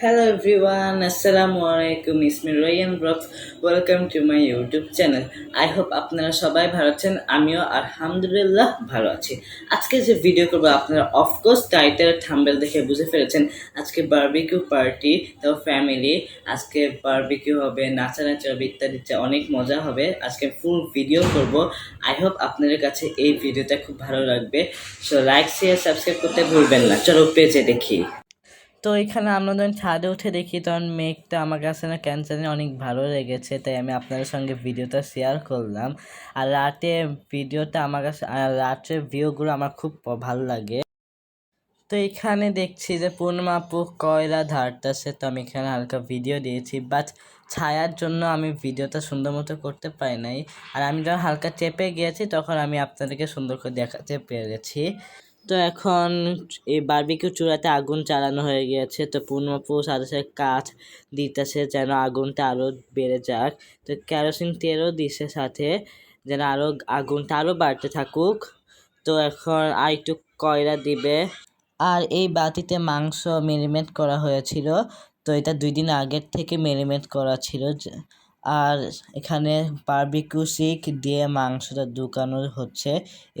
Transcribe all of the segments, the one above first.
Hello everyone, Assalamu alaikum. It's me Ryan Brooks. Welcome to my YouTube channel. I hope আপনারা সবাই ভালো আছেন। আমিও আলহামদুলিল্লাহ ভালো আছি। আজকে যে ভিডিও করব আপনারা অফকোর্স টাইটেল থাম্বনেল দেখে বুঝে ফেলেছেন। আজকে বারবিকিউ পার্টি, তো ফ্যামিলি, আজকে বারবিকিউ হবে, নাচানাচি হবে, ইত্যাদি অনেক মজা হবে। আজকে ফুল ভিডিও করব। আই হোপ আপনাদের কাছে এই ভিডিওটা খুব ভালো লাগবে। সো লাইক শেয়ার সাবস্ক্রাইব করতে ভুলবেন না। চলো পেজে দেখি। তো এখানে আমরা যখন ছাদে উঠে দেখি তখন মেঘটা আমার কাছে না কেন জানি অনেক ভালো লেগেছে, তাই আমি আপনাদের সঙ্গে ভিডিওটা শেয়ার করলাম। আর রাতে ভিডিওটা আমার কাছে রাতের ভিউগুলো আমার খুব ভালো লাগে। তো এখানে দেখছি যে পূর্ণিমা আপু কয়লা ধারতেছে, তো আমি এখানে হালকা ভিডিও দিয়েছি, বাট ছায়ার জন্য আমি ভিডিওটা সুন্দর মতো করতে পারি নাই। আর আমি যখন হালকা চেপে গিয়েছি তখন আমি আপনাদেরকে সুন্দর করে দেখাতে পেরেছি। তো এখন এই বারবিকিউ চুলাতে আগুন চালানো হয়ে গিয়েছে, তো পূর্ণিমাপু সাথে সাথে কাঠ দিতেছে যেন আগুনটা আরও বেড়ে যাক। তো কেরোসিন তেলও দিছে সাথে, যেন আরও আগুনটা আরও বাড়তে থাকুক। তো এখন আর একটু কয়লা দিবে। আর এই বাটিতে মাংস মেরিনেট করা হয়েছিল, তো এটা 2 দিন আগের থেকে মেরিনেট করা ছিল। আর এখানে বারবিকিউ শিক দিয়ে মাংসটা ঢুকানো হচ্ছে।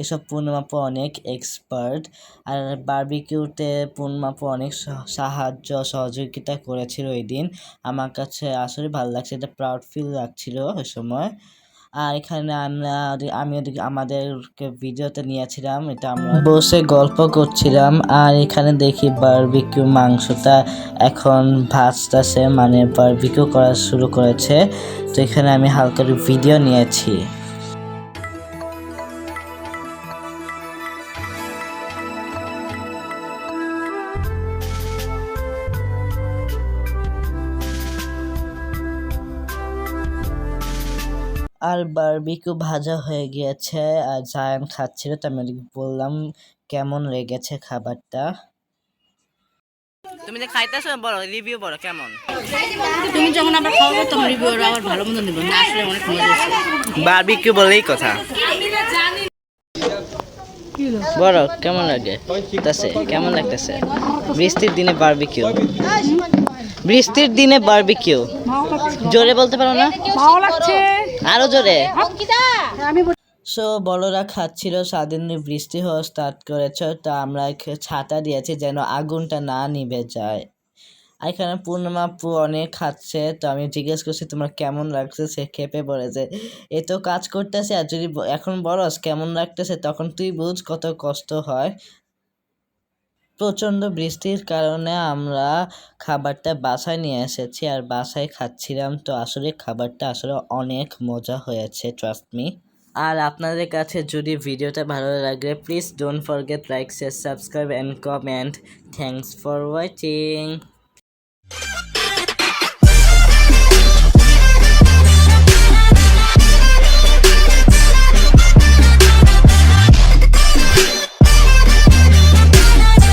এসব পূর্ণিমাপু অনেক এক্সপার্ট। আর বারবিকিউতে পূর্ণিমাপু অনেক সাহায্য সহযোগিতা করেছিল এই দিন। আমার কাছে আসলে ভালো লাগছে, এটা প্রাউড ফিল লাগছিল ওই সময়। আর এখানে আমি ওদিকে আমাদেরকে ভিডিওতে নিয়েছিলাম, এটা আমরা বসে গল্প করছিলাম। আর এখানে দেখি বারবিকিউ মাংসটা এখন ভাজতেছে, মানে বারবিকিউ করা শুরু করেছে। তো এখানে আমি হালকা ভিডিও নিয়েছি। আর বারবিকিউ ভাজা হয়ে গিয়েছে আর জায়ান খাচ্ছিল, তো আমি বললাম কেমন লেগেছে খাবারটা। তুমি যে খাইতেছো বলো, রিভিউ বলো কেমন। তুমি যখন আবার খাওয়াবে তখন রিভিউ আবার ভালো মতো দেবো না, আসলে অনেক মজা হয়েছে। বারবিকিউ বলেই কথা। বলো কেমন লাগতেছে, কেমন লাগতেছে বৃষ্টির দিনে বারবিকিউ? বৃষ্টির দিনে বারবিকিউ জোরে বলতে পারো না? ভালো লাগছে আরো জোরে। সো বড়রা খাচ্ছিল, সাডেনলি বৃষ্টি হওয়া স্টার্ট করেছে, তো আমরা ছাতা দিয়েছি যেন আগুনটা না নিভে যায়। আর এখানে পূর্ণিমা আপু অনেক খাচ্ছে, তো আমি জিজ্ঞেস করছি তোমার কেমন লাগছে, সে খেপে পড়েছে। এ তো কাজ করতেছে, আর যদি এখন বলস কেমন লাগতেছে তখন তুই বুঝ কত কষ্ট হয়। প্রচণ্ড বৃষ্টির কারণে আমরা খাবারটা বাসায় নিয়ে এসেছি আর বাসায় খাচ্ছিলাম। তো আসলে খাবারটা আসলে অনেক মজা হয়েছে, ট্রাস্ট মি। আর আপনাদের কাছে যদি ভিডিওটা ভালো লাগে please don't forget like share subscribe and comment. Thanks for watching.